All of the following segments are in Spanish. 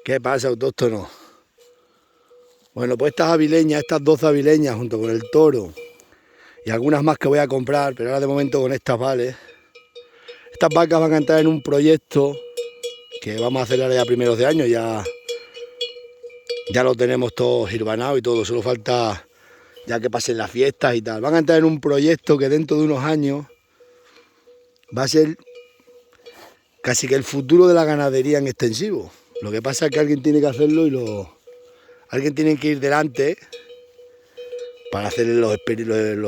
¿Qué pasa, autóctono? Bueno, pues estas avileñas, estas 12 avileñas junto con el toro y algunas más que voy a comprar, pero ahora de momento con estas vale. Estas vacas van a entrar en un proyecto que vamos a hacer ahora ya primeros de año, ya lo tenemos todo hirbanado y todo, solo falta ya que pasen las fiestas y tal. Van a entrar en un proyecto que dentro de unos años va a ser casi que el futuro de la ganadería en extensivo. Lo que pasa es que alguien tiene que hacerlo y alguien tiene que ir delante para hacer los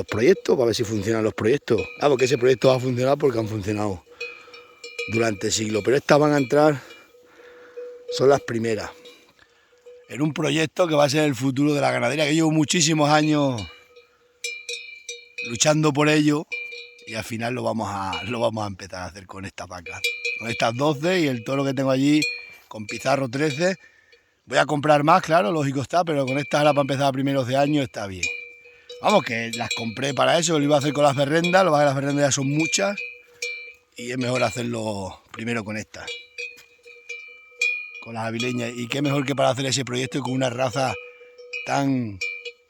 proyectos, para ver si funcionan los proyectos. Porque ese proyecto va a funcionar porque han funcionado durante siglos, pero estas van a entrar, son las primeras, en un proyecto que va a ser el futuro de la ganadería, que llevo muchísimos años luchando por ello y al final lo vamos a empezar a hacer con estas vacas, con estas 12 y el toro que tengo allí con Pizarro 13. Voy a comprar más, claro, lógico está, pero con estas ahora para empezar a primeros de año está bien. Vamos, que las compré para eso, lo iba a hacer con las berrendas, lo que pasa es que las berrendas ya son muchas y es mejor hacerlo primero con estas, con las avileñas. Y qué mejor que para hacer ese proyecto con una raza tan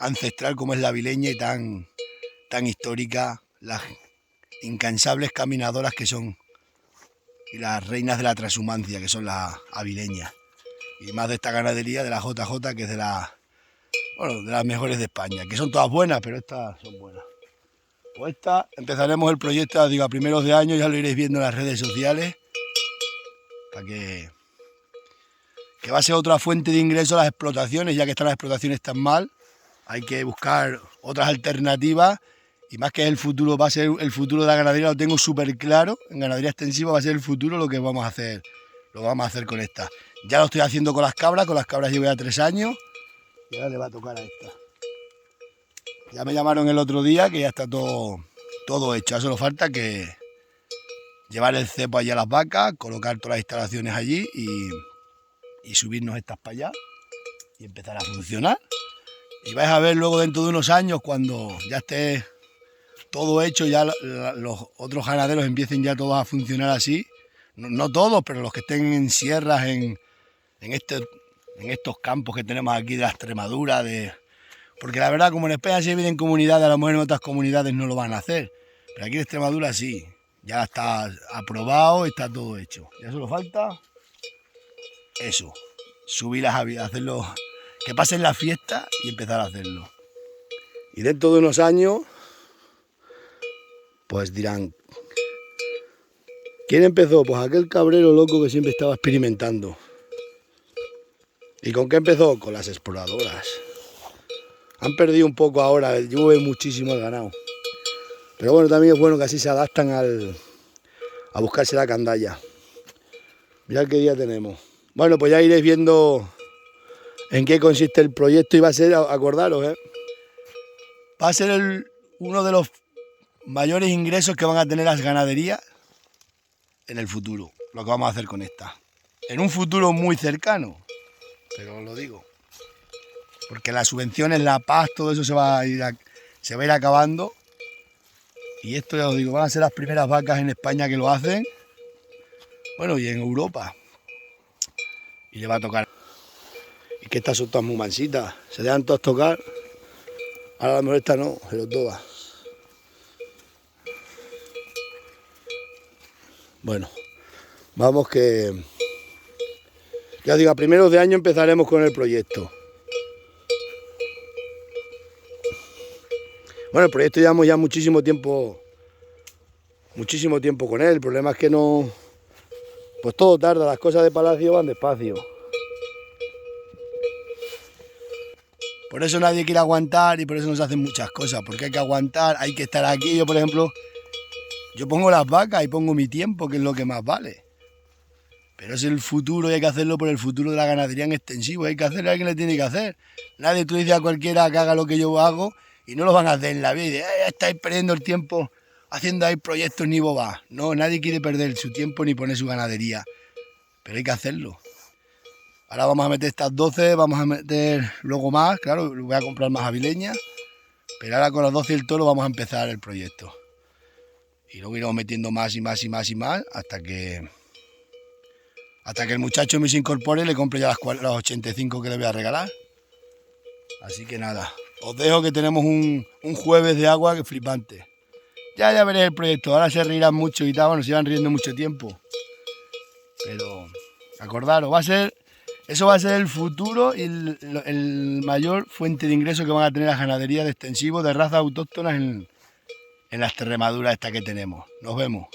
ancestral como es la avileña y tan histórica, las incansables caminadoras que son y las reinas de la transhumancia que son las avileñas. Y más de esta ganadería de la JJ, que es de las mejores de España, que son todas buenas, pero estas son buenas. Pues empezaremos el proyecto, digo, a primeros de año, ya lo iréis viendo en las redes sociales, para que va a ser otra fuente de ingreso a las explotaciones, ya que están las explotaciones tan mal, hay que buscar otras alternativas, y más que el futuro, va a ser el futuro de la ganadería, lo tengo súper claro, en ganadería extensiva va a ser el futuro lo que vamos a hacer, lo vamos a hacer con esta. Ya lo estoy haciendo con las cabras llevo ya 3 años, y ahora le va a tocar a esta. Ya me llamaron el otro día que ya está todo hecho. Ya solo falta que llevar el cepo allí a las vacas, colocar todas las instalaciones allí y subirnos estas para allá y empezar a funcionar. Y vais a ver luego dentro de unos años, cuando ya esté todo hecho, ya los otros ganaderos empiecen ya todos a funcionar así. No todos, pero los que estén en sierras, en estos campos que tenemos aquí de la Extremadura, porque la verdad, como en España se vive en comunidades, a lo mejor en otras comunidades no lo van a hacer. Pero aquí en Extremadura sí, ya está aprobado, está todo hecho. Ya solo falta eso, subirlas a hacerlo, que pasen la fiesta y empezar a hacerlo. Y dentro de unos años, pues dirán, ¿quién empezó? Pues aquel cabrero loco que siempre estaba experimentando. ¿Y con qué empezó? Con las exploradoras. Han perdido un poco ahora, llueve muchísimo el ganado. Pero bueno, también es bueno que así se adaptan a buscarse la candalla. Mirad qué día tenemos. Bueno, pues ya iréis viendo en qué consiste el proyecto y va a ser, acordaros, va a ser uno de los mayores ingresos que van a tener las ganaderías en el futuro, lo que vamos a hacer con esta. En un futuro muy cercano, pero os lo digo. Porque las subvenciones, la paz, todo eso se va a ir acabando. Y esto ya os digo, van a ser las primeras vacas en España que lo hacen. Bueno, y en Europa. Y le va a tocar. Y que estas son todas muy mansitas. Se dejan todas tocar. Ahora a lo mejor esta no, pero todas. Bueno, vamos que... Ya os digo, a primeros de año empezaremos con el proyecto. Bueno, el proyecto llevamos ya muchísimo tiempo con él. El problema es que no... Pues todo tarda, las cosas de palacio van despacio. Por eso nadie quiere aguantar y por eso nos hacen muchas cosas, porque hay que aguantar, hay que estar aquí. Yo, por ejemplo, yo pongo las vacas y pongo mi tiempo, que es lo que más vale. Pero es el futuro y hay que hacerlo por el futuro de la ganadería en extensivo. Hay que hacerlo, alguien le tiene que hacer. Nadie, tú dices a cualquiera que haga lo que yo hago y no lo van a hacer en la vida. Y estáis perdiendo el tiempo haciendo ahí proyectos ni bobas. No, nadie quiere perder su tiempo ni poner su ganadería. Pero hay que hacerlo. Ahora vamos a meter estas 12, vamos a meter luego más, claro, voy a comprar más avileñas. Pero ahora con las 12 y el toro vamos a empezar el proyecto. Y luego iremos metiendo más y más y más y más hasta que Hasta que el muchacho me se incorpore y le compre ya las 85 que le voy a regalar. Así que nada, os dejo que tenemos un jueves de agua que flipante. Ya veréis el proyecto, ahora se reirán mucho y tal, bueno, se iban riendo mucho tiempo. Pero acordaros, eso va a ser el futuro y el mayor fuente de ingreso que van a tener las ganaderías de extensivos de razas autóctonas en las Extremaduras estas que tenemos. Nos vemos.